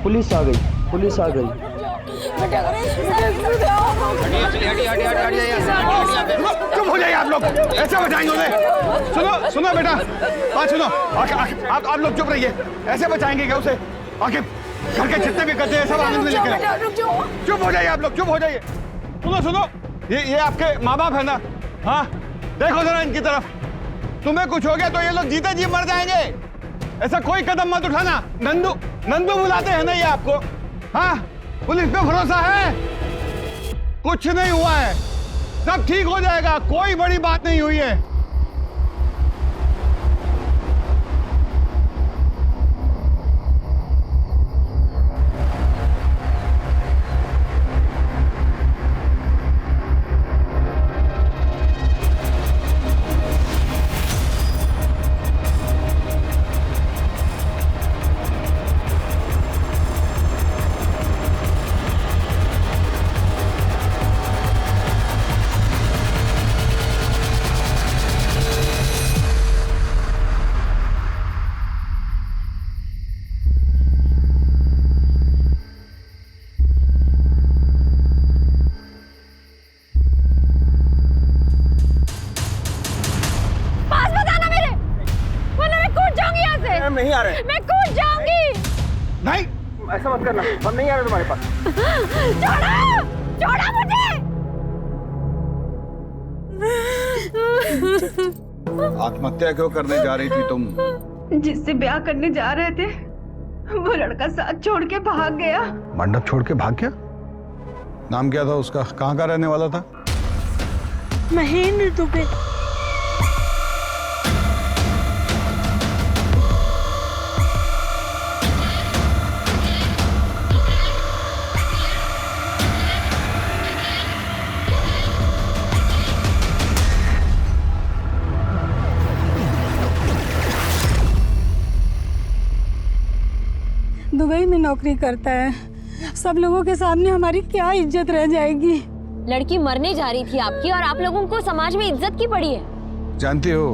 Police आ गई, police आ गई। चुप हो जाइए आप लोग, ऐसे बचाएंगे उन्हें। सुनो सुनो बेटा, बात सुनो। आप लोग चुप रहिए, ऐसे बचाएंगे क्या उसे? आखिर घर के जितने भी करते हैं सब आनंद में लेकर। चुप हो जाइए आप लोग, चुप हो जाइए। सुनो सुनो, ये आपके माँ बाप है ना? हाँ, देखो जरा इनकी तरफ। तुम्हें कुछ हो गया तो ये लोग जीते जी मर जाएंगे। ऐसा कोई कदम मत उठाना। नंदू नंदू बुलाते हैं ना ये आपको? हाँ, पुलिस पे भरोसा है? कुछ नहीं हुआ है, सब ठीक हो जाएगा, कोई बड़ी बात नहीं हुई है। नहीं आ रहे। मैं कूद जाऊंगी। नहीं, ऐसा मत करना, हम नहीं आ रहे तुम्हारे पास। छोड़ो, छोड़ो मुझे। आत्महत्या क्यों करने जा रही थी तुम? जिससे ब्याह करने जा रहे थे वो लड़का साथ छोड़ के भाग गया। मंडप छोड़ के भाग गया? नाम क्या था उसका? कहाँ का रहने वाला था? महेंद्र दुबे। दुबई में नौकरी करता है। सब लोगों के सामने हमारी क्या इज्जत रह जाएगी? लड़की मरने जा रही थी आपकी और आप लोगों को समाज में इज्जत की पड़ी है। जानती हो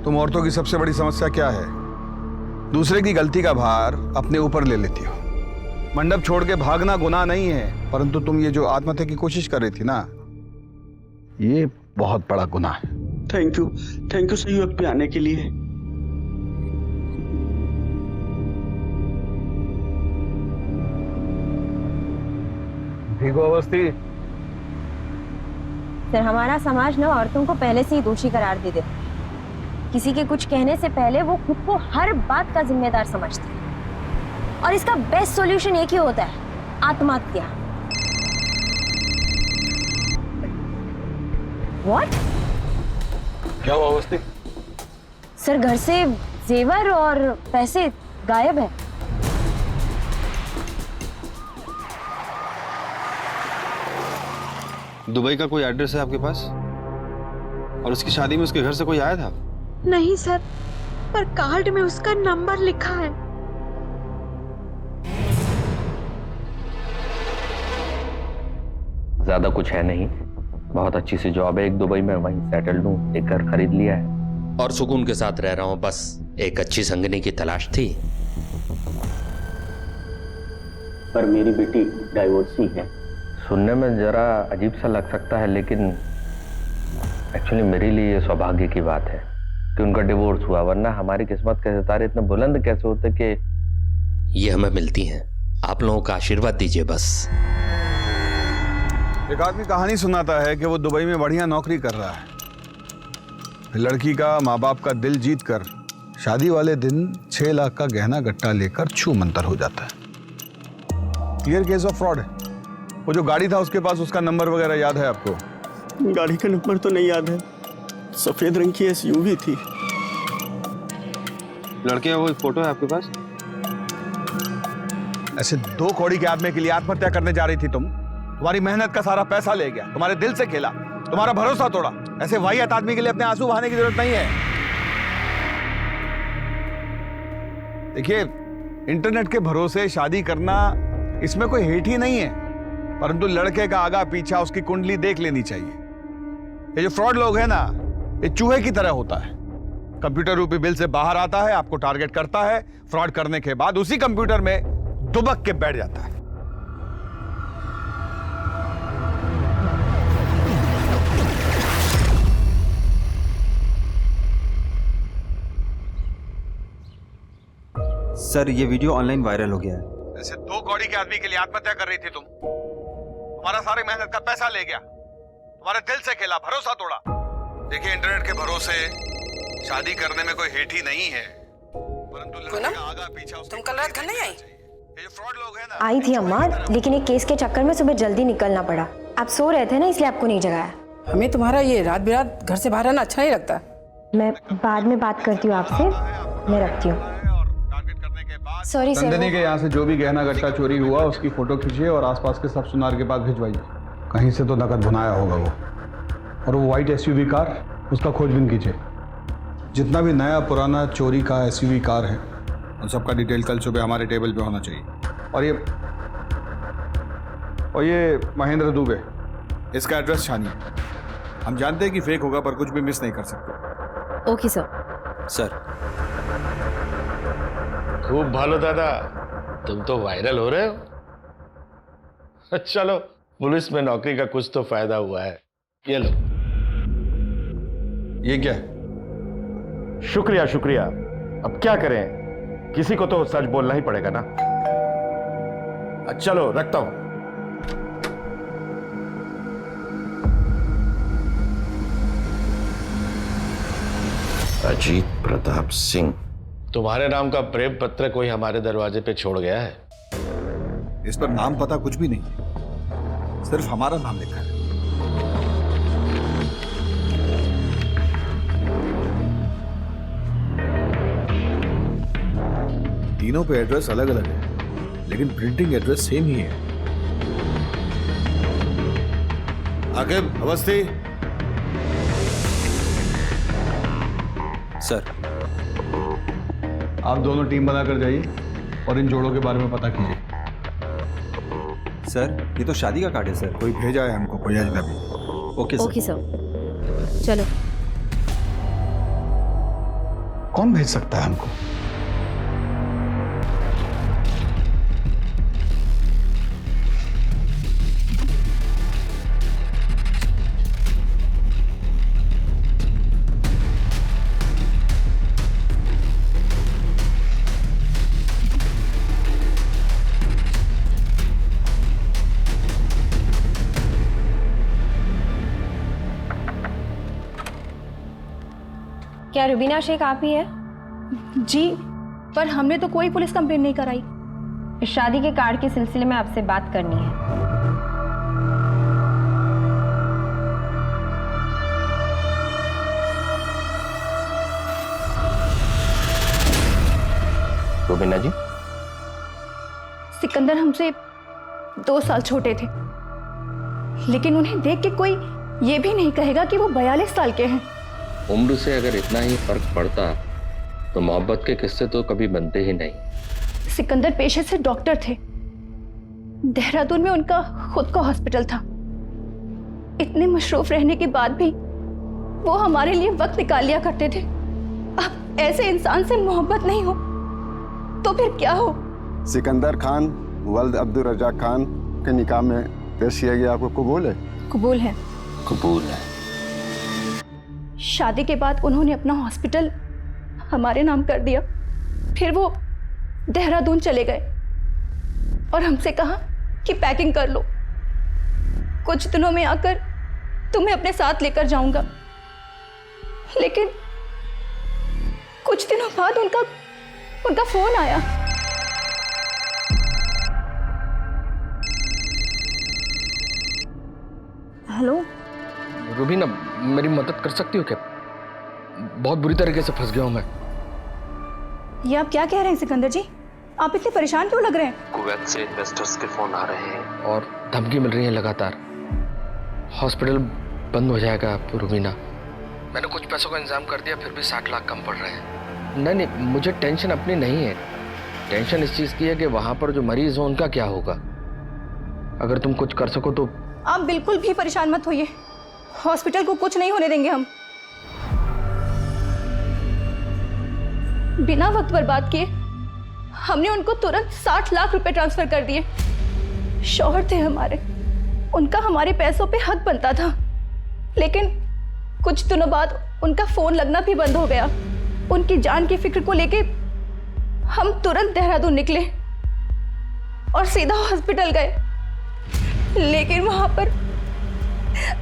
तुम औरतों की सबसे बड़ी समस्या क्या है? दूसरे की गलती का भार अपने ऊपर ले लेती हो। मंडप छोड़ के भागना गुनाह नहीं है, परंतु तुम ये जो आत्महत्या की कोशिश कर रही थी ना, ये बहुत बड़ा गुनाह है। थैंक यू सही वक्त पे आने के लिए। ठीक हो अवस्थी? सर, हमारा समाज ना औरतों को पहले से ही दोषी करार दे देता है। किसी के कुछ कहने से पहले वो खुद को हर बात का जिम्मेदार समझते हैं और इसका बेस्ट सॉल्यूशन एक ही होता है, आत्महत्या। What? क्या हुआ अवस्थी? सर, घर से जेवर और पैसे गायब है। दुबई का कोई एड्रेस है आपके पास? और उसकी शादी में उसके घर से कोई आया था? नहीं सर, पर कार्ड में उसका नंबर लिखा है। ज्यादा कुछ है नहीं, बहुत अच्छी सी जॉब है एक दुबई में, वहीं सेटल्ड हूँ, एक घर खरीद लिया है और सुकून के साथ रह रहा हूँ। बस एक अच्छी संगनी की तलाश थी। पर मेरी बेटी डाइवोर्सी है। सुनने में जरा अजीब सा लग सकता है, लेकिन एक्चुअली मेरे लिए ये सौभाग्य की बात है कि उनका डिवोर्स हुआ, वरना हमारी किस्मत के सितारे इतने बुलंद कैसे होते कि ये हमें मिलती हैं। आप लोगों का आशीर्वाद दीजिए बस। एक आदमी कहानी सुनाता है कि वो दुबई में बढ़िया नौकरी कर रहा है, फिर लड़की का माँ बाप का दिल जीत कर शादी वाले दिन 6 लाख का गहना गट्टा लेकर छू मंतर हो जाता है। क्लियर केस ऑफ फ्रॉड है। वो जो गाड़ी था उसके पास, उसका नंबर वगैरह याद है आपको? गाड़ी का नंबर तो नहीं याद है, सफेद रंग की एसयूवी थी। लड़के का कोई फोटो है आपके पास? ऐसे 2 कौड़ी के आदमी के लिए आत्महत्या करने जा रही थी तुम? तुम्हारी मेहनत का सारा पैसा ले गया, तुम्हारे दिल से खेला, तुम्हारा भरोसा तोड़ा। ऐसे वाहियात आदमी के लिए अपने आंसू बहाने की जरूरत नहीं है। देखिए, इंटरनेट के भरोसे शादी करना, इसमें कोई हेट ही नहीं है, परंतु लड़के का आगा पीछा, उसकी कुंडली देख लेनी चाहिए। ये जो फ्रॉड लोग हैं ना, ये चूहे की तरह होता है। कंप्यूटर रूपी बिल से बाहर आता है, आपको टारगेट करता है, फ्रॉड करने के बाद उसी कंप्यूटर में दुबक के बैठ जाता है। सर ये वीडियो ऑनलाइन वायरल हो गया है। ऐसे 2 कौड़ी के आदमी के लिए आत्महत्या कर रही थी तुम। तुम्हारा सारी मेहनत का पैसा ले गया, तुम्हारे दिल से खेला, भरोसा तोड़ा। देखिए इंटरनेट के भरोसे शादी करने में कोई हेठ ही नहीं है, परंतु लड़की का आगा पीछा। तुम कल रात घर नहीं आई? ये जो फ्रॉड लोग हैं ना। आई थी अम्मा, लेकिन एक केस के चक्कर में सुबह जल्दी निकलना पड़ा। आप सो रहे थे ना, इसलिए आपको नहीं जगाया। हमें तुम्हारा ये रात बिरात घर से बाहर रहना अच्छा नहीं लगता। मैं बाद में बात करती हूँ आपसे, मैं रखती हूँ। Sorry sir. नंदिनी के यहाँ से जो भी गहना गट्टा चोरी हुआ उसकी फोटो खींचिए और आसपास के सब सुनार के पास भिजवाइए। कहीं से तो नकद भुनाया होगा वो। और वो व्हाइट एसयूवी कार, उसका खोजबीन कीजिए। जितना भी नया पुराना चोरी का एसयूवी कार है उन सबका डिटेल कल सुबह हमारे टेबल पे होना चाहिए। और ये महेंद्र दुबे, इसका एड्रेस छानिए। हम जानते हैं कि फेक होगा पर कुछ भी मिस नहीं कर सकते। Okay sir. सर खूब भालो दादा, तुम तो वायरल हो रहे हो। चलो पुलिस में नौकरी का कुछ तो फायदा हुआ है। ये लो। ये क्या? शुक्रिया शुक्रिया। अब क्या करें, किसी को तो सच बोलना ही पड़ेगा ना। चलो रखता हूं। अजीत प्रताप सिंह, तुम्हारे नाम का प्रेम पत्र कोई हमारे दरवाजे पे छोड़ गया है। इस पर नाम पता कुछ भी नहीं, सिर्फ हमारा नाम लिखा है। तीनों पे एड्रेस अलग अलग है, लेकिन प्रिंटिंग एड्रेस सेम ही है। आकिब, अवस्थी। सर आप दोनों टीम बनाकर जाइए और इन जोड़ों के बारे में पता कीजिए। सर ये तो शादी का कार्ड है सर। कोई भेजा है हमको, कोई अजनबी। Okay sir. ओके सर, चलो। कौन भेज सकता है हमको? क्या रुबीना शेख आप ही है? जी, पर हमने तो कोई पुलिस कंप्लेन नहीं कराई। इस शादी के कार्ड के सिलसिले में आपसे बात करनी है। रुबीना जी, सिकंदर हमसे 2 साल छोटे थे, लेकिन उन्हें देख के कोई ये भी नहीं कहेगा कि वो 42 साल के हैं। उम्र से अगर इतना ही फर्क पड़ता तो मोहब्बत के किस्से तो कभी बनते ही नहीं। सिकंदर पेशे से डॉक्टर थे। देहरादून में उनका खुद का हॉस्पिटल था। इतने मशरूफ रहने के बाद भी वो हमारे लिए वक्त निकाल लिया करते थे। अब ऐसे इंसान से मोहब्बत नहीं हो तो फिर क्या हो? सिकंदर खान वल्द अब्दुल रज़ाक खान के निकाह में पेश किया गया, आपको कबूल है? कबूल है। कबूल है। शादी के बाद उन्होंने अपना हॉस्पिटल हमारे नाम कर दिया। फिर वो देहरादून चले गए और हमसे कहा कि पैकिंग कर लो, कुछ दिनों में आकर तुम्हें अपने साथ लेकर जाऊंगा। लेकिन कुछ दिनों बाद उनका फोन आया। हेलो रुबीना, मेरी मदद कर सकती हो क्या? बहुत बुरी तरीके से फंस गया हूं मैं। ये आप क्या कह रहे हैं सिकंदर जी? आप इतने परेशान क्यों लग रहे हैं? कुवैत से इन्वेस्टर्स के फोन आ रहे हैं और धमकी मिल रही है लगातार। हॉस्पिटल बंद हो जाएगा रुबीना। मैंने कुछ पैसों का इंतजाम कर दिया, फिर भी 60 लाख कम पड़ रहे हैं। नहीं, मुझे टेंशन अपनी नहीं है। टेंशन इस चीज़ की है कि वहाँ पर जो मरीज हो उनका क्या होगा। अगर तुम कुछ कर सको तो। आप बिल्कुल भी परेशान मत होइए, हॉस्पिटल को कुछ नहीं होने देंगे हम। बिना वक्त बर्बाद किए हमने उनको तुरंत 60 लाख रुपए ट्रांसफर कर दिए। शौहर थे हमारे, उनका हमारे पैसों पे हक बनता था, लेकिन कुछ दिनों बाद उनका फोन लगना भी बंद हो गया। उनकी जान की फिक्र को लेके हम तुरंत देहरादून निकले और सीधा हॉस्पिटल गए, लेकिन वहां पर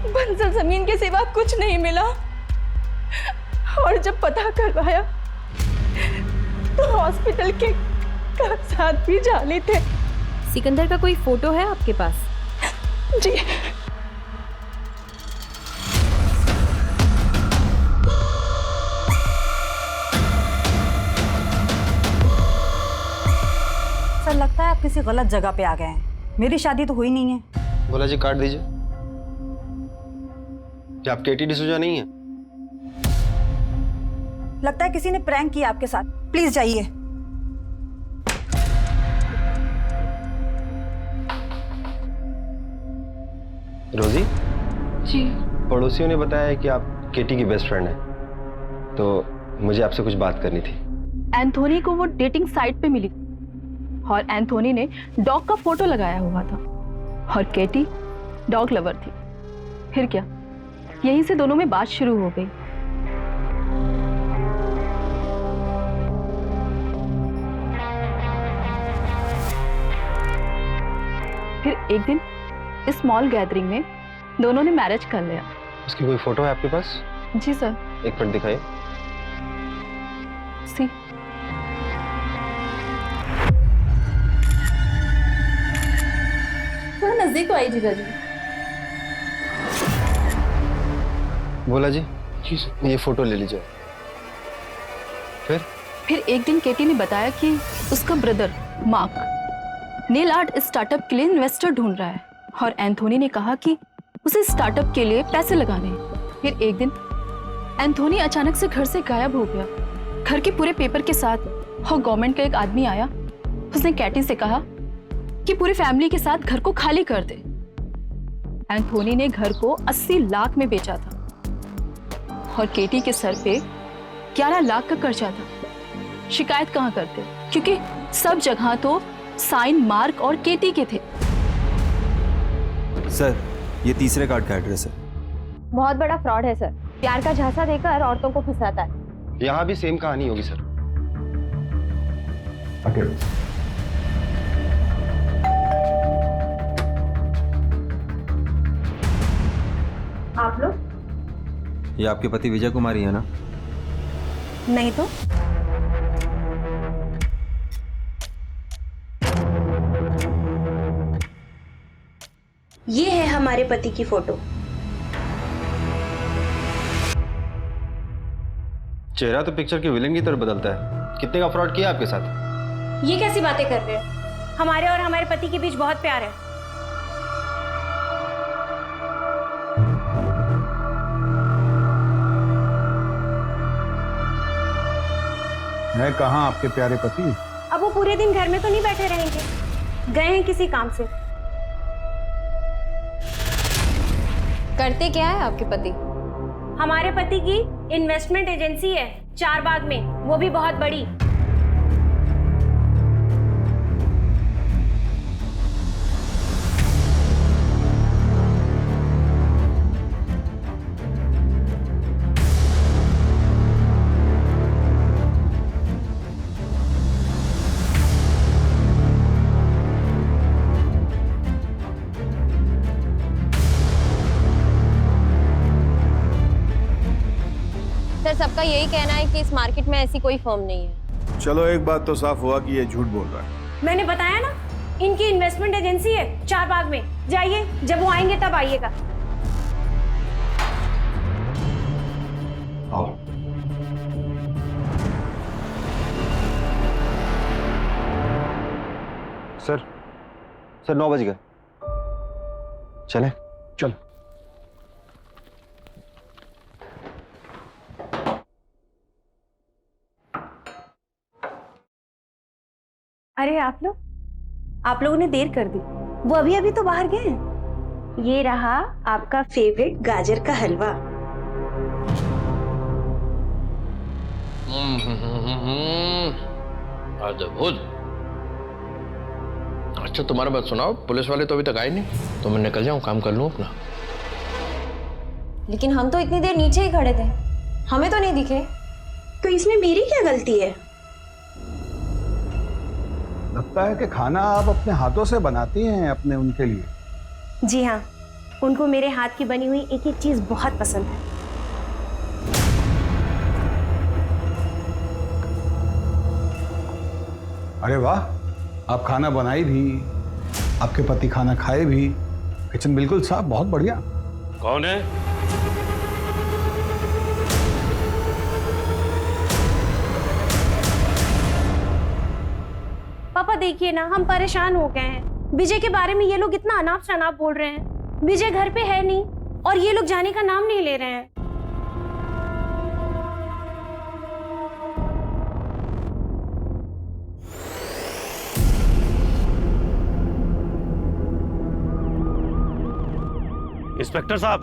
बंजर जमीन के सिवा कुछ नहीं मिला। और जब पता करवाया तो हॉस्पिटल के कागजात भी जाली थे। सिकंदर का कोई फोटो है आपके पास? जी। सर लगता है आप किसी गलत जगह पे आ गए हैं। मेरी शादी तो हुई नहीं है। बोला जी काट दीजिए। क्या आप केटी डिसूजा नहीं है? लगता है किसी ने प्रैंक किया आपके साथ। प्लीज जाइए। रोजी जी। पड़ोसियों ने बताया कि आप केटी की बेस्ट फ्रेंड हैं, तो मुझे आपसे कुछ बात करनी थी। एंथोनी को वो डेटिंग साइट पे मिली और एंथोनी ने डॉग का फोटो लगाया हुआ था और केटी डॉग लवर थी। फिर क्या, यहीं से दोनों में बात शुरू हो गई। फिर एक दिन इस स्मॉल गैदरिंग में दोनों ने मैरिज कर लिया। उसकी कोई फोटो है आपके पास? जी सर। एक मिनट दिखाइए। सी। थोड़ा नजदीक तो आई जीजा जी। बोला जी ये फोटो ले लीजिए। फिर एक दिन केटी ने बताया कि उसका brother mark nail art startup के लिए इन्वेस्टर ढूंढ रहा है और एंथोनी ने कहा कि उसे स्टार्टअप के लिए पैसे लगाने हैं। फिर एक दिन एंथोनी अचानक से घर से गायब हो गया, घर के पूरे पेपर के साथ। और गवर्नमेंट का एक आदमी आया, उसने कैटी से कहा कि पूरी फैमिली के साथ घर को खाली कर दे। एंथोनी ने घर को 80 लाख में बेचा था और केटी के सर पे 11 लाख का कर्जा था। शिकायत कहाँ करते, क्योंकि सब जगह तो साइन मार्क और केटी के थे। सर ये तीसरे कार्ड का एड्रेस है। बहुत बड़ा फ्रॉड है सर, प्यार का झांसा देकर औरतों को फंसाता है। यहाँ भी सेम कहानी होगी सर। आप लोग? ये आपके पति विजय कुमारी है ना? नहीं तो ये है हमारे पति की फोटो। चेहरा तो पिक्चर के विलेन की तरह बदलता है। कितने का फ्रॉड किया आपके साथ? ये कैसी बातें कर रहे हैं? हमारे और हमारे पति के बीच बहुत प्यार है। है कहाँ आपके प्यारे पति? अब वो पूरे दिन घर में तो नहीं बैठे रहेंगे, गए हैं किसी काम से। करते क्या है आपके पति? हमारे पति की इन्वेस्टमेंट एजेंसी है चारबाग में, वो भी बहुत बड़ी। सर सबका यही कहना है कि इस मार्केट में ऐसी कोई फर्म नहीं है। चलो एक बात तो साफ हुआ कि ये झूठ बोल रहा है। मैंने बताया ना, इनकी इन्वेस्टमेंट एजेंसी है चारबाग में। जाइए, जब वो आएंगे तब आइएगा। आओ। सर 9 बज गए, चलें? चल। अरे आप लोगों ने देर कर दी। वो अभी अभी तो बाहर गए हैं। ये रहा आपका फेवरेट गाजर का हलवा। अद्भुत। अच्छा तुम्हारा बात सुनाओ, पुलिस वाले तो अभी तक आए नहीं, तो मैं निकल जाऊं, काम कर लूं अपना। लेकिन हम तो इतनी देर नीचे ही खड़े थे, हमें तो नहीं दिखे। तो इसमें मेरी क्या गलती है? लगता है कि खाना आप अपने हाथों से बनाती हैं अपने उनके लिए। जी हाँ, उनको मेरे हाथ की बनी हुई एक एक चीज बहुत पसंद है। अरे वाह, आप खाना बनाई भी, आपके पति खाना खाए भी, किचन बिल्कुल साफ, बहुत बढ़िया। कौन है? पापा देखिए ना, हम परेशान हो गए हैं। विजय के बारे में ये लोग इतना अनाप शनाप बोल रहे हैं। विजय घर पे है नहीं और ये लोग जाने का नाम नहीं ले रहे हैं। इंस्पेक्टर साहब,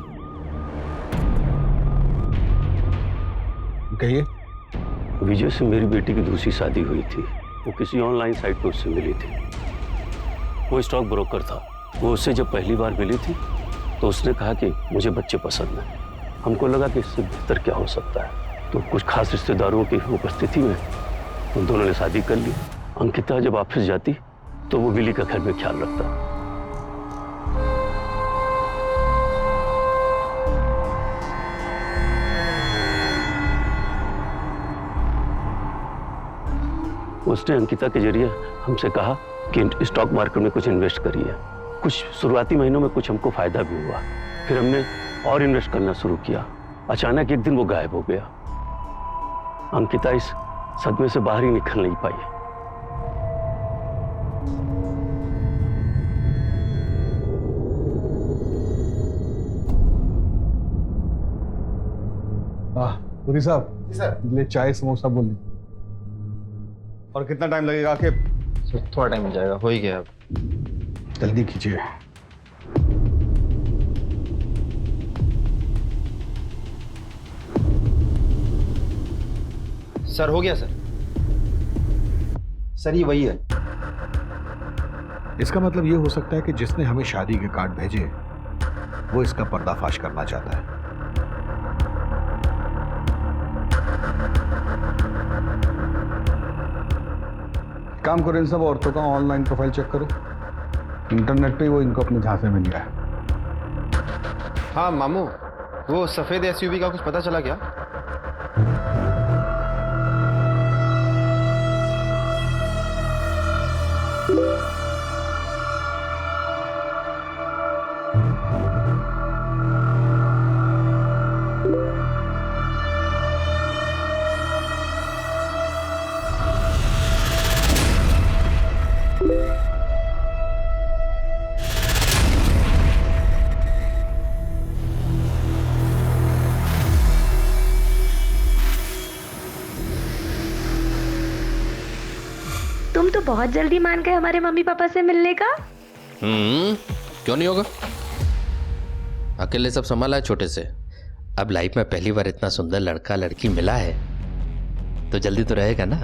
कहिए। विजय से मेरी बेटी की दूसरी शादी हुई थी। वो किसी ऑनलाइन साइट पर उससे मिली थी। वो स्टॉक ब्रोकर था। वो उससे जब पहली बार मिली थी तो उसने कहा कि मुझे बच्चे पसंद हैं। हमको लगा कि इससे बेहतर क्या हो सकता है, तो कुछ खास रिश्तेदारों की उपस्थिति में उन दोनों ने शादी कर ली। अंकिता जब ऑफिस जाती तो वो विली का घर में ख्याल रखता। उसने अंकिता के जरिए हमसे कहा कि स्टॉक मार्केट में कुछ इन्वेस्ट करिए। कुछ शुरुआती महीनों में कुछ हमको फायदा भी हुआ। फिर हमने और इन्वेस्ट करना शुरू किया। अचानक एक दिन वो गायब हो गया। अंकिता इस सदमे से बाहर ही निकल नहीं पाई। पुरी साहब, सर चाय समोसा बोल दीजिए। और कितना टाइम लगेगा? कि थोड़ा टाइम मिल जाएगा, हो ही गया। जल्दी कीजिए। सर हो गया सर। सर ये वही है। इसका मतलब ये हो सकता है कि जिसने हमें शादी के कार्ड भेजे वो इसका पर्दाफाश करना चाहता है। काम करो, इन सब औरतों का ऑनलाइन प्रोफाइल चेक करो। इंटरनेट पे वो इनको अपने झांसे में लिया है। हाँ मामू, वो सफेद एसयूवी का कुछ पता चला क्या? तुम तो बहुत जल्दी मान गए हमारे मम्मी पापा से मिलने का। क्यों नहीं होगा? अकेले सब संभाला है छोटे से। अब लाइफ में पहली बार इतना सुंदर लड़का लड़की मिला है तो जल्दी तो रहेगा ना।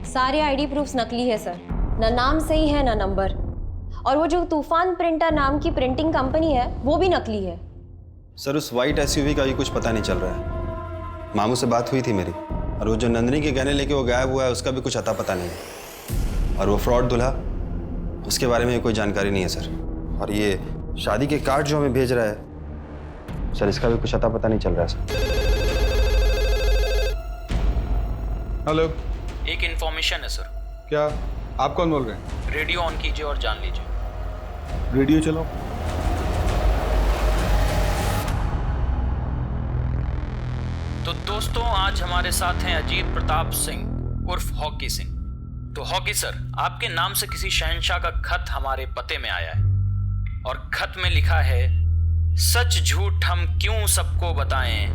सारे आईडी प्रूफ्स नकली है सर, ना नाम सही है ना नंबर। और वो जो तूफान प्रिंटर नाम की प्रिंटिंग कंपनी है वो भी नकली है। सर उस वाइट एसयूवी का भी कुछ पता नहीं चल रहा है। मामू से बात हुई थी मेरी, और वो जो नंदिनी के गहने लेके वो गायब हुआ है उसका भी कुछ अता पता नहीं है। और वो फ्रॉड दूल्हा, उसके बारे में कोई जानकारी नहीं है सर। और ये शादी के कार्ड जो हमें भेज रहा है सर, इसका भी कुछ अता पता नहीं चल रहा है सर। हेलो, एक इन्फॉर्मेशन है सर। क्या? आप कौन बोल रहे हैं? रेडियो ऑन कीजिए और जान लीजिए। रेडियो चलाओ। तो दोस्तों, आज हमारे साथ हैं अजीत प्रताप सिंह उर्फ हॉकी सिंह। तो हॉकी सर, आपके नाम से किसी शहंशाह का खत हमारे पते में आया है, और खत में लिखा है, सच झूठ हम क्यों सबको बताएं,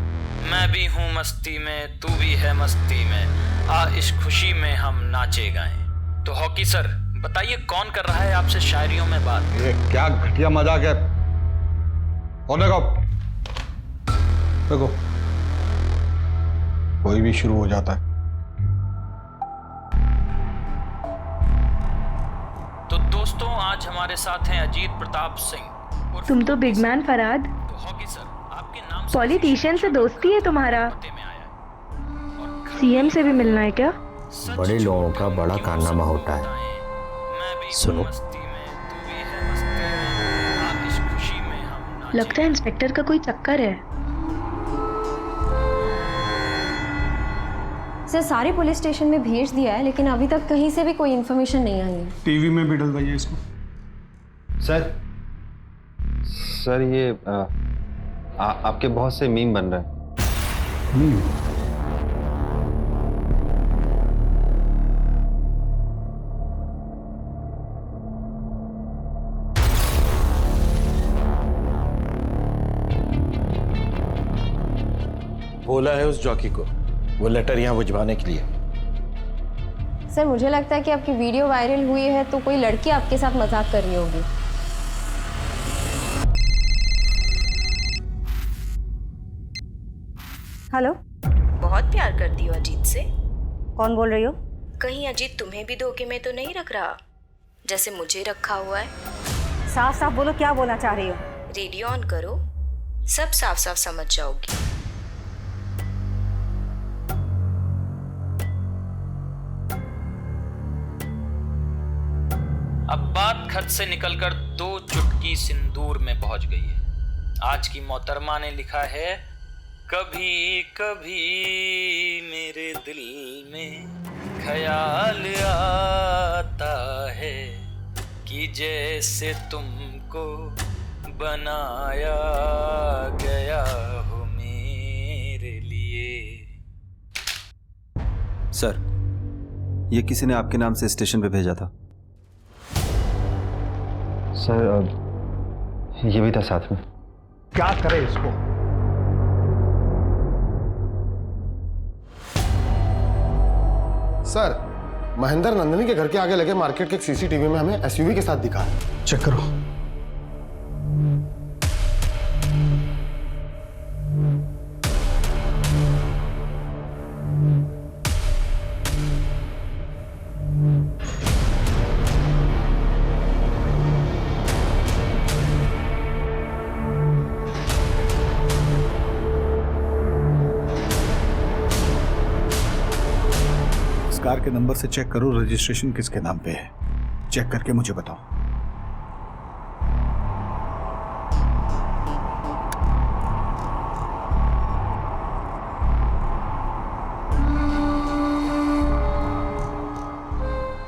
मैं भी हूँ मस्ती में, तू भी है मस्ती में, आ इस खुशी में हम नाचे गाएं। तो हॉकी सर बताइए, कौन कर रहा है आपसे शायरियों में बात? ये क्या घटिया मजाक है। और देखो देखो, कोई भी शुरू हो जाता है। तो दोस्तों, दोस्तों आज हमारे साथ हैं अजीत प्रताप सिंह। तुम तो बिग मैन फराद। तो हॉकी सर, आपके नाम से पॉलिटिशियन से दोस्ती है तुम्हारा? सीएम से भी मिलना है क्या? बड़े लोगों का बड़ा कारनामा होता है। सुनो, लगता है इंस्पेक्टर का कोई चक्कर है। सर सारे पुलिस स्टेशन में भेज दिया है, लेकिन अभी तक कहीं से भी कोई इन्फॉर्मेशन नहीं आई है। टीवी में भी डलवाइए इसको। सर ये आपके बहुत से मीम बन रहे हैं। बोला है उस जॉकी को वो लेटर यहाँ भिजवाने के लिए। सर मुझे लगता है कि आपकी वीडियो वायरल हुई है तो कोई लड़की आपके साथ मजाक कर रही होगी। हेलो, बहुत प्यार करती हो अजीत से? कौन बोल रही हो? कहीं अजीत तुम्हें भी धोखे में तो नहीं रख रहा जैसे मुझे रखा हुआ है? साफ साफ बोलो, क्या बोलना चाह रही हो? रेडियो ऑन करो, सब साफ साफ समझ जाओगी। अब बात खत से निकलकर 2 चुटकी सिंदूर में पहुंच गई है। आज की मोहतरमा ने लिखा है, कभी कभी मेरे दिल में ख्याल आता है कि जैसे तुमको बनाया गया हो मेरे लिए। सर, ये किसी ने आपके नाम से स्टेशन पे भेजा था। सर ये भी था साथ में। क्या करे इसको? सर, महेंद्र नंदिनी के घर के आगे लगे मार्केट के एक सीसीटीवी में हमें एसयूवी के साथ दिखा है। चेक करो। कार के नंबर से चेक करो रजिस्ट्रेशन किसके नाम पे है। चेक करके मुझे बताओ।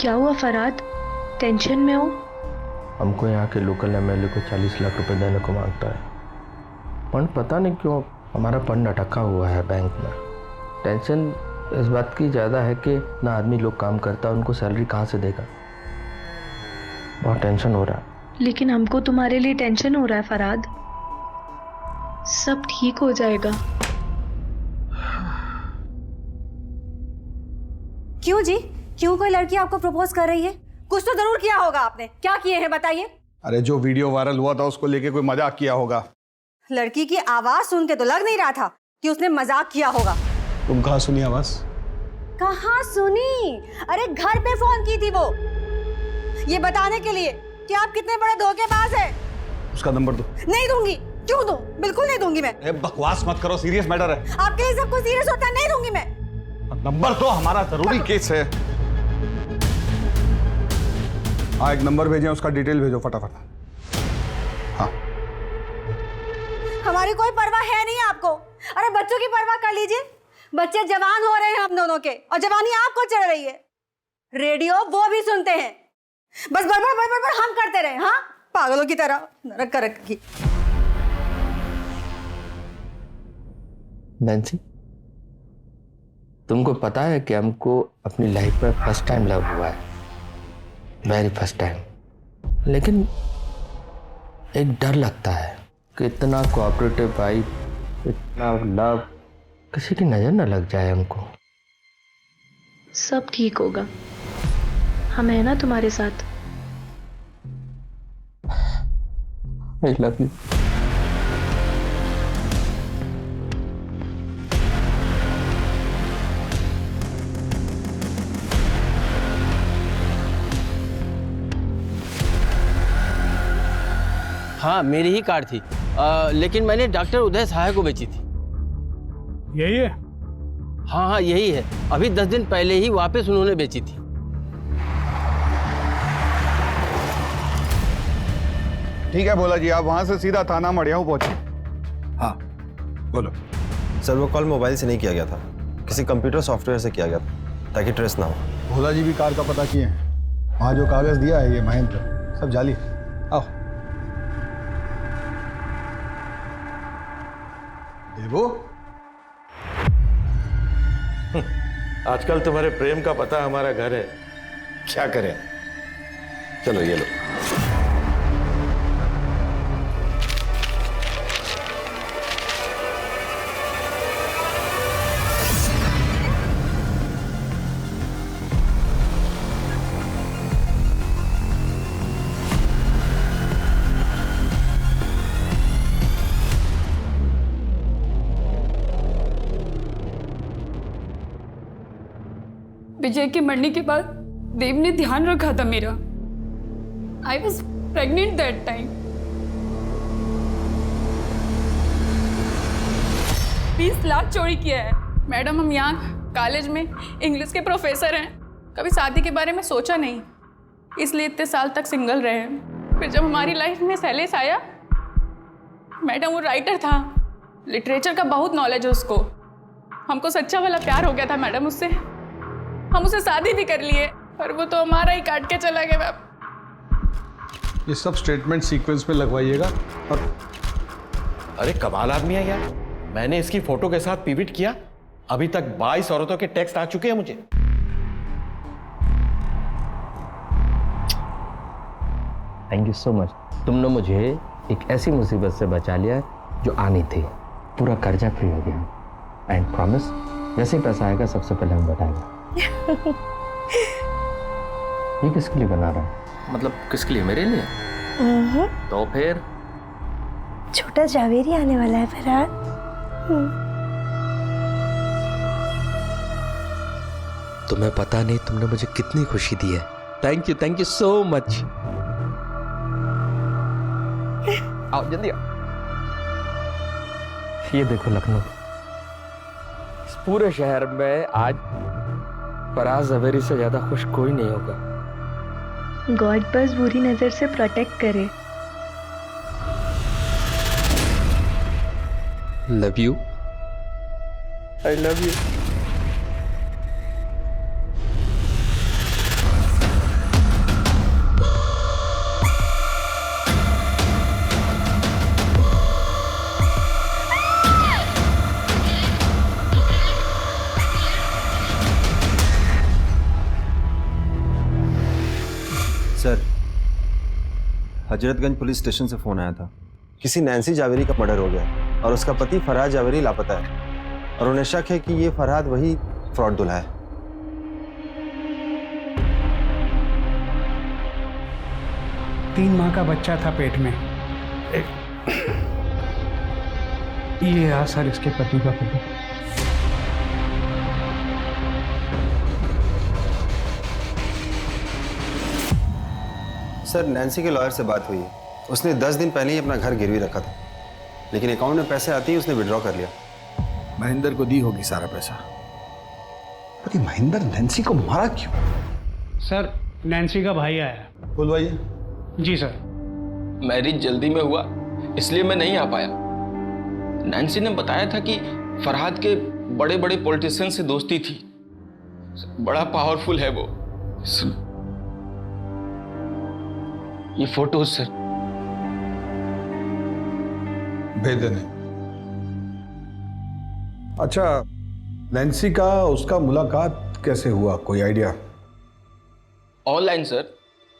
क्या हुआ फराद, टेंशन में हो? हमको यहाँ के लोकल एमएलए को 40 लाख रुपए देने को मांगता है। फंड पता नहीं क्यों हमारा फंड अटका हुआ है बैंक में। टेंशन इस बात की ज़्यादा है कि ना आदमी लोग काम करता है, उनको सैलरी कहाँ से देगा। बहुत टेंशन हो रहा है। लेकिन हमको तुम्हारे लिए टेंशन हो रहा है फराद। सब ठीक हो जाएगा। क्यों जी, क्यों कोई लड़की आपको प्रपोज कर रही है? कुछ तो जरूर किया होगा आपने। क्या किए हैं बताइए? अरे जो वीडियो वायरल हुआ था उसको लेके कोई मजाक किया होगा। लड़की की आवाज सुन के तो लग नहीं रहा था कि उसने मजाक किया होगा। तुम कहाँ सुनी आवाज? कहाँ सुनी? अरे घर पे फोन की थी वो, ये बताने के लिए कि आप कितने बड़े धोखेबाज हैं। उसका नंबर दो। नहीं दूंगी। क्यों दूं? बिल्कुल नहीं दूंगी मैं। बकवास मत करो, सीरियस मैटर है। आपके लिए सब कुछ सीरियस होता है। नहीं दूंगी मैं। नंबर दो, हमारा जरूरी केस है। हाँ, एक नंबर भेजे, उसका डिटेल भेजो फटाफट। हाँ। हमारी कोई परवाह है नहीं आपको। अरे बच्चों की परवाह कर लीजिए। बच्चे जवान हो रहे हैं हम दोनों के, और जवानी आपको चढ़ रही है। रेडियो वो भी सुनते हैं, बस बड़बड़ बड़बड़ बड़ हम करते रहे। हाँ, पागलों की तरह नरक कर रखी। नैन्सी, तुमको पता है कि हमको अपनी लाइफ में फर्स्ट टाइम लव हुआ है, वेरी फर्स्ट टाइम। लेकिन एक डर लगता है कि इतना कोऑपरेटिव वाइफ, इतना लव, किसी की नजर न लग जाए हमको। सब ठीक होगा, हम है ना तुम्हारे साथ। I love you. हाँ मेरी ही कार थी, लेकिन मैंने डॉक्टर उदय सहाय को बेची थी। यही है? हाँ हाँ यही है, अभी 10 दिन पहले ही वापस उन्होंने बेची थी। ठीक है भोला जी, आप वहां से सीधा थाना मड़ियाऊ पहुंचे। हाँ बोलो। सर वो कॉल मोबाइल से नहीं किया गया था, किसी कंप्यूटर सॉफ्टवेयर से किया गया था ताकि ट्रेस ना हो। भोला जी भी कार का पता किए हैं, वहां जो कागज दिया है ये महेंद्र, सब जाली। आओ देवो। आजकल तुम्हारे प्रेम का पता हमारा घर है, क्या करें। चलो ये लो। विजय के मरने के बाद देव ने ध्यान रखा था मेरा। I was pregnant that time. 20 lakh चोरी किया है। मैडम हम यहाँ कॉलेज में इंग्लिश के प्रोफेसर हैं, कभी शादी के बारे में सोचा नहीं, इसलिए इतने साल तक सिंगल रहे हैं। फिर जब हमारी लाइफ में शैलेश आया, मैडम वो राइटर था, लिटरेचर का बहुत नॉलेज है उसको, हमको सच्चा वाला प्यार हो गया था मैडम उससे, हम उसे शादी भी कर लिए, पर वो तो हमारा ही काट के चला गया। ये सब स्टेटमेंट सीक्वेंस में लगवाइएगा। और अरे कमाल आदमी है यार, मैंने इसकी फोटो के साथ पिविट किया, अभी तक 22 औरतों के टेक्स्ट आ चुके हैं मुझे। थैंक यू सो मच, तुमने मुझे एक ऐसी मुसीबत से बचा लिया जो आनी थी। पूरा कर्जा फ्री हो गया। एंड प्रॉमिस, जैसे ही पैसा आएगा सबसे पहले हम बताएंगे। ये किसके लिए बना रहा है? मतलब किसके लिए? मेरे लिए? तो फिर छोटा जावेरी आने वाला है फरहाद। तुम्हें पता नहीं तुमने मुझे कितनी खुशी दी है। Thank you so much. आओ जल्दी आओ। ये देखो लखनऊ, इस पूरे शहर में आज फराज जवेरी से ज्यादा खुश कोई नहीं होगा। गॉड बस बुरी नजर से प्रोटेक्ट करे। Love you. I love you. Sir, Hazratganj police station से फोन आया था, किसी नैन्सी जावेरी का मर्डर हो गया और उसका पति फरहाद जावेरी लापता है और उन्हें शक है कि ये फरहाद वही फ्रॉड दूल्हा है। तीन माह का बच्चा था पेट में। ये रहा सर इसके पति का फोटो। सर, नैन्सी के लॉयर से बात हुई है, उसने 10 दिन पहले ही अपना घर गिरवी रखा था, लेकिन अकाउंट में पैसे आते ही उसने विड्रॉ कर लिया। महेंद्र को दी होगी सारा पैसा। पर ये महेंद्र नैन्सी को मारा क्यों? सर, नैन्सी का भाई आया। बुलवाइए। जी सर। मैरिज जल्दी में हुआ इसलिए मैं नहीं आ पाया। नैन्सी ने बताया था कि फरहाद के बड़े बड़े पॉलिटिशियन से दोस्ती थी, बड़ा पावरफुल है वो। ये फोटोज सर। भेज देने। अच्छा, नैन्सी का उसका मुलाकात कैसे हुआ, कोई आइडिया? Online sir.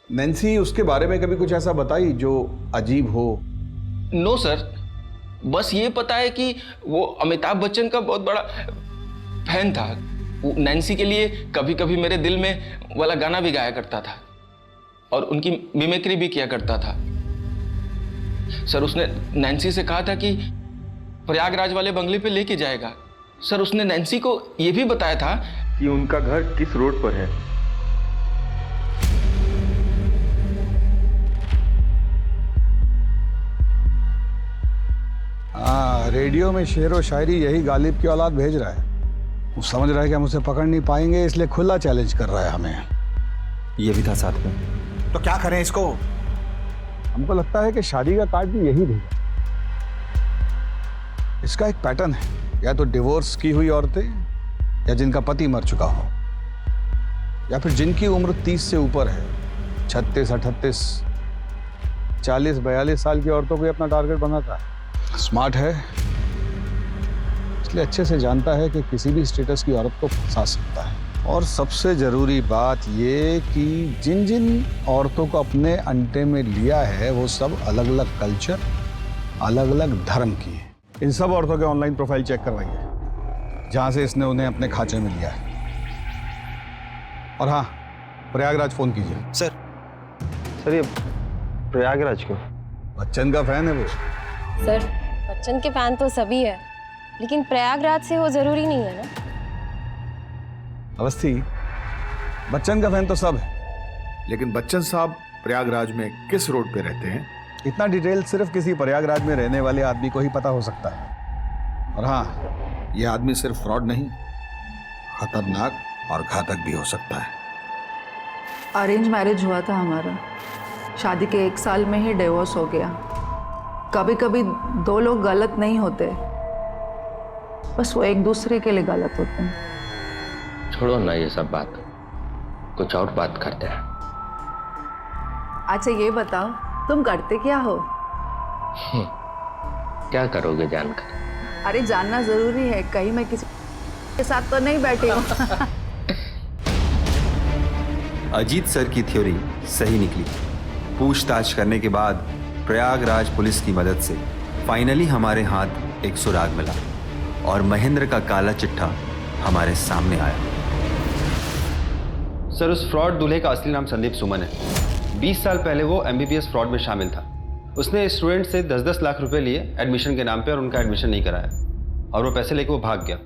नैन्सी उसके बारे में कभी कुछ ऐसा बताई जो अजीब हो? नो सर, बस ये पता है कि वो अमिताभ बच्चन का बहुत बड़ा फैन था। वो नैन्सी के लिए कभी कभी मेरे दिल में वाला गाना भी गाया करता था और उनकी मिमिक्री भी किया करता था। सर, उसने नैन्सी से कहा था कि प्रयागराज वाले बंगले पे लेके जाएगा। सर, उसने नैन्सी को यह भी बताया था कि उनका घर किस रोड पर है। वीडियो में शेर व शायरी यही गालिब की औलाद भेज रहा है। वो समझ रहा है कि हम उसे पकड़ नहीं पाएंगे, इसलिए खुला चैलेंज कर रहा है हमें। ये भी था साथ में। तो क्या करें इसको? हमको लगता है कि शादी का कार्ड भी यही भेजा। इसका एक पैटर्न है, या तो डिवोर्स की हुई औरतें, या जिनका पति मर चुका हो, या फिर जिनकी उम्र 30 से ऊपर है। 36, 38, 40, 42 साल की औरतों को अपना टारगेट बनाता है। स्मार्ट है, इसलिए अच्छे से जानता है कि किसी भी स्टेटस की औरत को फंसा सकता है। और सबसे जरूरी बात ये कि जिन जिन औरतों को अपने अंडे में लिया है वो सब अलग अलग कल्चर, अलग अलग धर्म की है। इन सब औरतों के ऑनलाइन प्रोफाइल चेक करवाइए जहां से इसने उन्हें अपने खांचे में लिया है। और हाँ, प्रयागराज फोन कीजिए। सर ये प्रयागराज क्यों? बच्चन का फैन है वो। सर, बच्चन के फैन तो सभी है, लेकिन प्रयागराज से हो जरूरी नहीं है ना। अवस्थी, बच्चन का फैन तो सब है, लेकिन बच्चन साहब प्रयागराज में किस रोड पे रहते हैं, इतना डिटेल सिर्फ किसी प्रयागराज में रहने वाले आदमी को ही पता हो सकता है। और हाँ, ये आदमी सिर्फ फ्रॉड नहीं, खतरनाक और घातक भी हो सकता है। अरेंज मैरिज हुआ था हमारा, शादी के 1 साल में ही डिवोर्स हो गया। कभी कभी 2 लोग गलत नहीं होते, बस वो एक दूसरे के लिए गलत होते हैं। छोड़ो ना ये सब बात, कुछ और बात करते हैं। अच्छा ये बताओ, तुम करते क्या हो? क्या करोगे जानकर? अरे जानना जरूरी है, कहीं मैं किसी के साथ तो नहीं बैठी हूँ। अजीत सर की थ्योरी सही निकली। पूछताछ करने के बाद प्रयागराज पुलिस की मदद से फाइनली हमारे हाथ एक सुराग मिला और महेंद्र का काला चिट्ठा हमारे सामने आया। सर उस फ्रॉड दूल्हे का असली नाम संदीप सुमन है। 20 साल पहले वो MBBS फ्रॉड में शामिल था। उसने स्टूडेंट से 10-10 लाख रुपए लिए एडमिशन के नाम पे और उनका एडमिशन नहीं कराया और वो पैसे लेके वो भाग गया।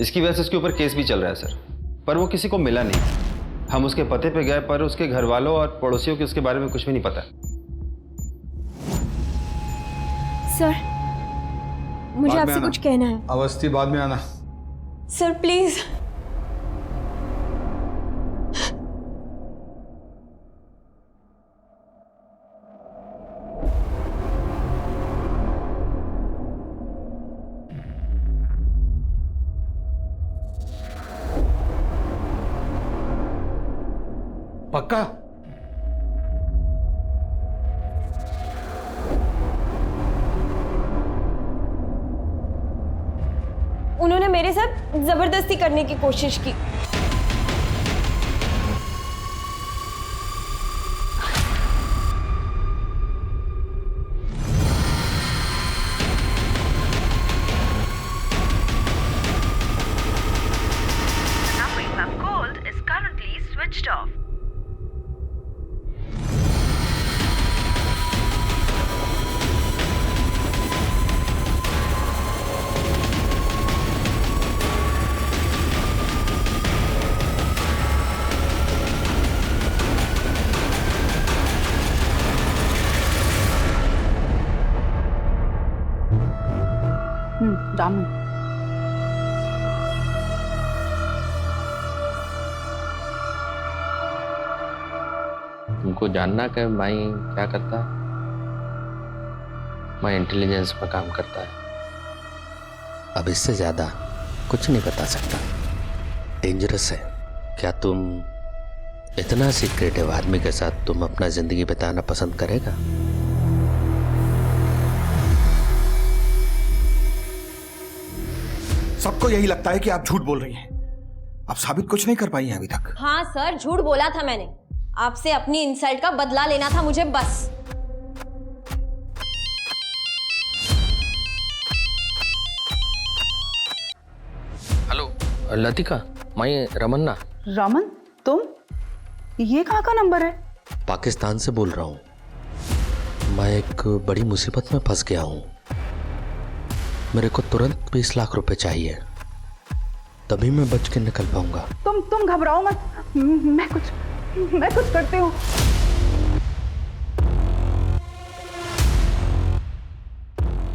इसकी वजह से उसके ऊपर केस भी चल रहा है सर, पर वो किसी को मिला नहीं। हम उसके पते पे गए पर उसके घर वालों और पड़ोसियों को उसके बारे में कुछ भी नहीं पता। सर, मुझे आपसे कुछ कहना है। अवस्थी, बाद में आना। Sir please. पक्का? उन्होंने मेरे साथ जबरदस्ती करने की कोशिश की। रामन, तुमको जानना कि माई क्या करता है? माई इंटेलिजेंस में काम करता है। अब इससे ज्यादा कुछ नहीं बता सकता, डेंजरस है। क्या तुम इतना सीक्रेटिव आदमी के साथ तुम अपना जिंदगी बिताना पसंद करेगा? सबको यही लगता है कि आप झूठ बोल रही हैं। आप साबित कुछ नहीं कर पाई हैं अभी तक। हाँ सर, झूठ बोला था मैंने। आपसे अपनी इंसल्ट का बदला लेना था मुझे बस। हेलो लतिका, मैं रमन्ना। रमन, तुम? ये कहाँ का नंबर है? पाकिस्तान से बोल रहा हूँ। मैं एक बड़ी मुसीबत में फंस गया हूँ। मेरे को तुरंत 20 लाख रुपए चाहिए, तभी मैं बच के निकल पाऊंगा। तुम घबराओ मत, मैं कुछ करती हूँ।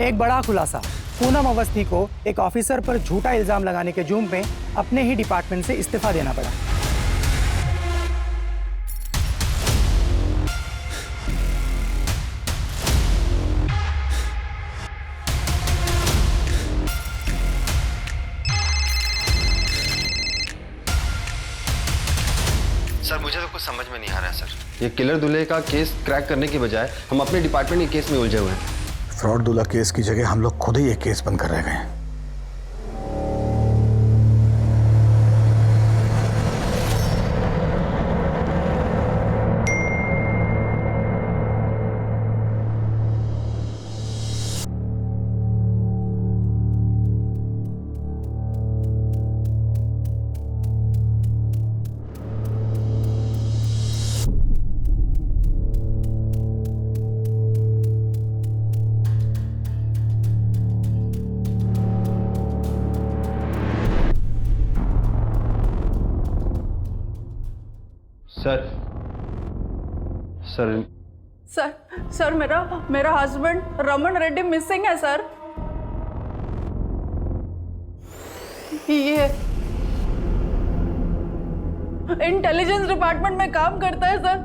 एक बड़ा खुलासा, पूनम अवस्थी को एक ऑफिसर पर झूठा इल्जाम लगाने के जुर्म में अपने ही डिपार्टमेंट से इस्तीफा देना पड़ा। सर मुझे तो कुछ समझ में नहीं आ रहा है सर। ये किलर दूल्हे का केस क्रैक करने की बजाय हम अपने डिपार्टमेंट के केस में उलझे हुए हैं। फ्रॉड दूल्हा केस की जगह हम लोग खुद ही एक केस बनकर रह गए हैं। सर मेरा हस्बैंड रमन रेड्डी मिसिंग है सर। ये इंटेलिजेंस डिपार्टमेंट में काम करता है सर।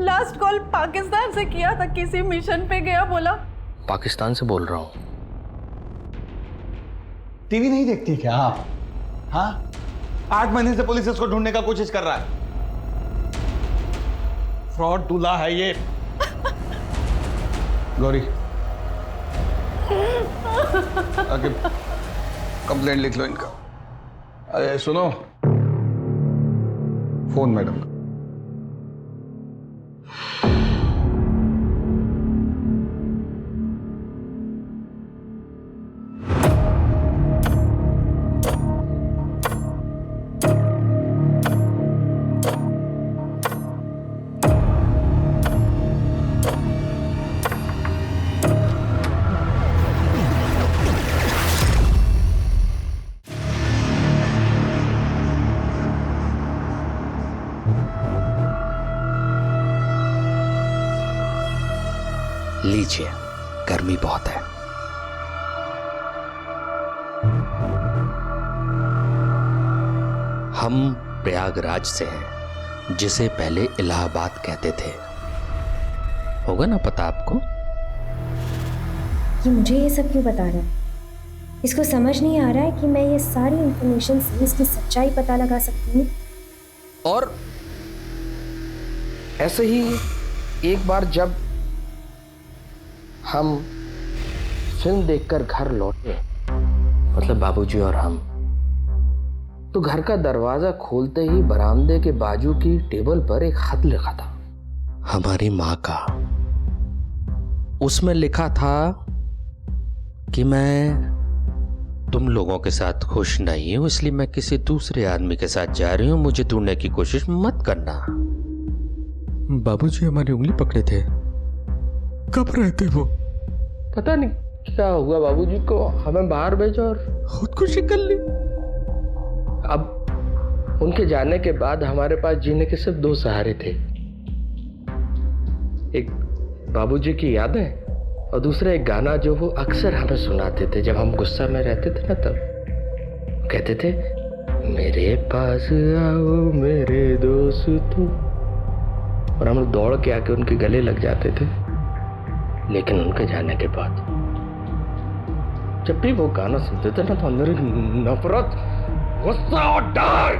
लास्ट कॉल पाकिस्तान से किया था, किसी मिशन पे गया बोला। पाकिस्तान से बोल रहा हूँ। टीवी नहीं देखती क्या आप? हाँ, 8 महीने से पुलिस इसको ढूंढने का कोशिश कर रहा है। फ्रॉड दूल्हा है ये। गौरी आगे कंप्लेंट लिख लो इनका। अरे सुनो, फोन मैडम का। लीजिए, गर्मी बहुत है। हम प्रयागराज से हैं, जिसे पहले इलाहाबाद कहते थे। होगा ना पता आपको? ये मुझे ये सब क्यों बता रहा है? इसको समझ नहीं आ रहा है कि मैं ये सारी इंफॉर्मेशन से इसकी सच्चाई पता लगा सकती हूँ। और ऐसे ही एक बार जब हम फिल्म देखकर घर लौटे, मतलब बाबूजी और हम, तो घर का दरवाजा खोलते ही बरामदे के बाजू की टेबल पर एक खत लिखा था, हमारी माँ का। उसमें लिखा था कि मैं तुम लोगों के साथ खुश नहीं हूं, इसलिए मैं किसी दूसरे आदमी के साथ जा रही हूं, मुझे ढूंढने की कोशिश मत करना। बाबूजी हमारी उंगली पकड़े थे। कब रहते वो? पता नहीं क्या हुआ बाबूजी को, हमें बाहर भेजा और खुदकुशी कर ली। अब उनके जाने के बाद हमारे पास जीने के सिर्फ 2 सहारे थे, एक बाबूजी की यादें और दूसरा एक गाना जो वो अक्सर हमें सुनाते थे जब हम गुस्सा में रहते थे ना। तब कहते थे, मेरे पास आओ मेरे दोस्तों, और हम लोग दौड़ के आके उनके गले लग जाते थे। लेकिन उनके जाने के बाद जब भी वो गाना सुनते थे ना, तो अंदर नफरत, गुस्सा और डर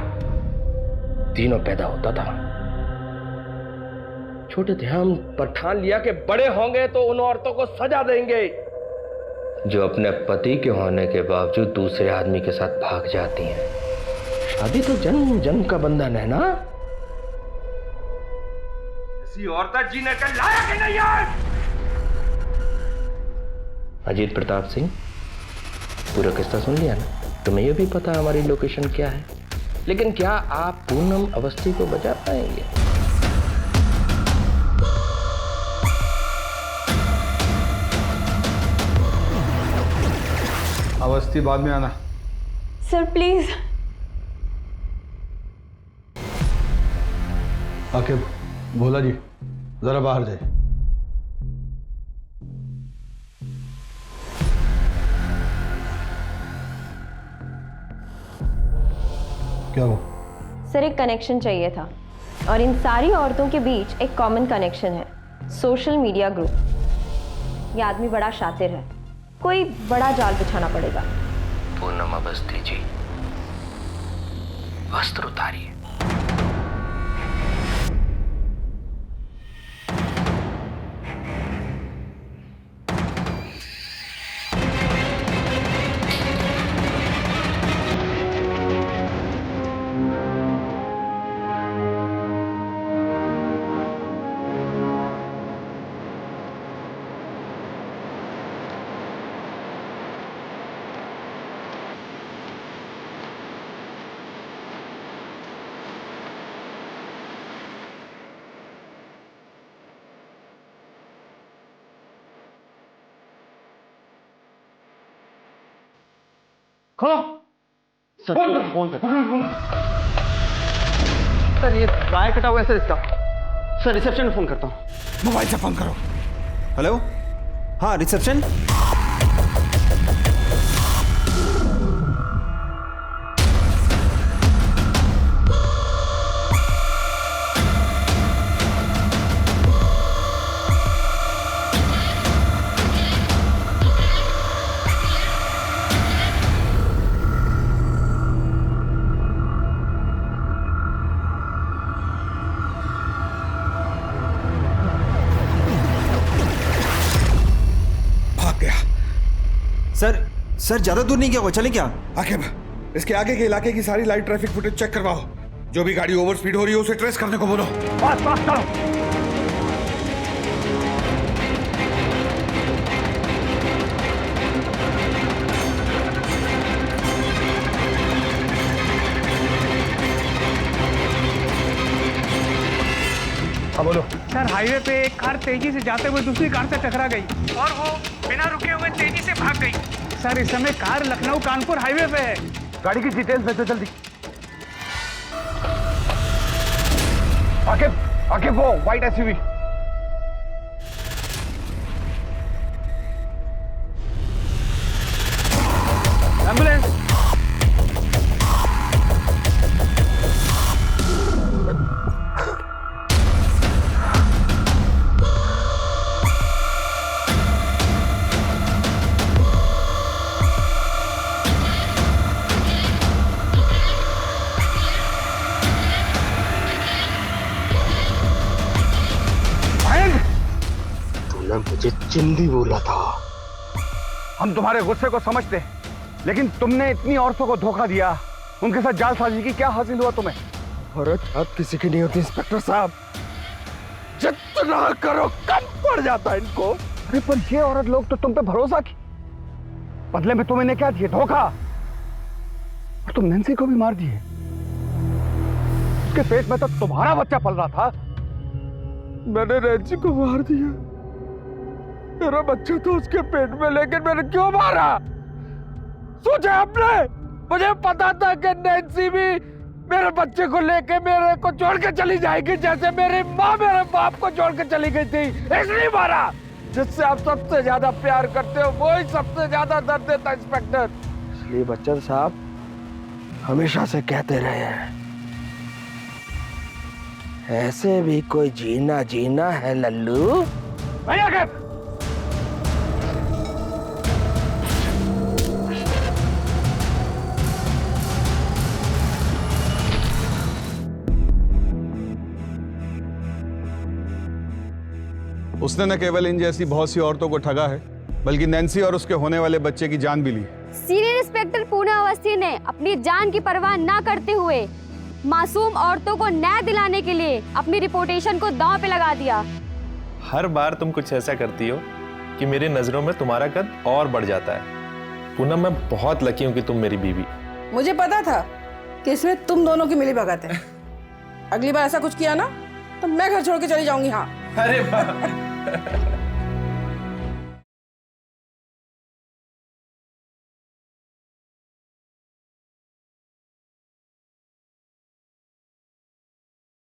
तीनों पैदा होता था। छोटे थे हम, पर ठान लिया कि बड़े होंगे तो उन औरतों को सजा देंगे जो अपने पति के होने के बावजूद दूसरे आदमी के साथ भाग जाती हैं। शादी तो जन्म जन्म का बंधन है ना। ऐसी औरत जीने के लायक ही नहीं है। अजीत प्रताप सिंह, पूरा किस्सा सुन लिया ना? तुम्हें ये भी पता हमारी लोकेशन क्या है, लेकिन क्या आप पूनम अवस्थी को बचा पाएंगे? अवस्थी बाद में आना। Sir please. आके भोला जी जरा बाहर जाए। क्या हुआ? सर एक कनेक्शन चाहिए था और इन सारी औरतों के बीच एक कॉमन कनेक्शन है, सोशल मीडिया ग्रुप। ये आदमी बड़ा शातिर है, कोई बड़ा जाल बिछाना पड़ेगा। पूनम अवस्थी जी, वस्त्र उतारिए। खोलो सर फोन कर। सर ये गाय कटा हुआ है सर इसका। सर रिसेप्शन में फोन करता हूँ। मोबाइल से फोन करो। हेलो, हाँ रिसेप्शन। सर ज्यादा दूर नहीं गया हुआ, चले क्या? आकिब, इसके आगे के इलाके की सारी लाइव ट्रैफिक फुटेज चेक करवाओ। जो भी गाड़ी ओवर स्पीड हो रही है उसे ट्रेस करने को बोलो। बस करो। हाँ बोलो। सर हाईवे पे एक कार तेजी से जाते हुए दूसरी कार से टकरा गई और वो बिना रुके हुए तेजी से भाग गई। सर इस समय कार लखनऊ कानपुर हाईवे पे है। गाड़ी की डिटेल्स भेजो जल्दी। आकिब वो व्हाइट एसयूवी। एम्बुलेंस। मुझे चिंदी बोला था। हम तुम्हारे गुस्से को समझते, लेकिन तुमने इतनी औरतों को धोखा दिया, उनके साथ जालसाजी की, क्या हासिल हुआ तुम्हें? औरत बात किसी की नहीं होती इंस्पेक्टर साहब। जितना करो कम पड़ जाता है इनको। अरे पर ये औरत लोग तो तुम पे भरोसा की, बदले में तुम इन्हें क्या दिए? धोखा। और तुम नैन्सी को भी मार दिए। उसके पेट में तो तुम्हारा बच्चा पल रहा था। मैंने नैन्सी को मार दिया। मेरा बच्चा तो उसके पेट में, लेकिन मैंने क्यों मारा? सोचा आपने? मुझे पता था कि नैन्सी भी मेरे बच्चे को लेके मेरे को छोड़ के चली जाएगी, जैसे मेरी माँ मेरे बाप को छोड़ के चली गई थी। इसलिए मारा। जिससे आप सबसे ज्यादा प्यार करते हो वही सबसे ज्यादा दर्द देता इंस्पेक्टर। इसलिए बच्चन साहब हमेशा से कहते रहे हैं, ऐसे भी कोई जीना जीना है लल्लू। भैया के उसने न केवल इन जैसी बहुत सी औरतों को ठगा है, बल्कि नैन्सी और उसके होने वाले बच्चे की जान भी ली। सीनियर इंस्पेक्टर पूनम अवस्थी ने अपनी जान की परवाह न करते हुए मासूम औरतों को न्याय दिलाने के लिए अपनी रिपुटेशन को दांव पे लगा दिया। हर बार तुम कुछ ऐसा करती हो कि मेरी नजरों में तुम्हारा कद और बढ़ जाता है। पूनम, मैं बहुत लकी हूँ कि तुम मेरी बीवी। मुझे पता था कि इसमें तुम दोनों की मिलीभगत है। अगली बार ऐसा कुछ किया ना तो मैं घर छोड़ के चली जाऊंगी। हाँ। अरे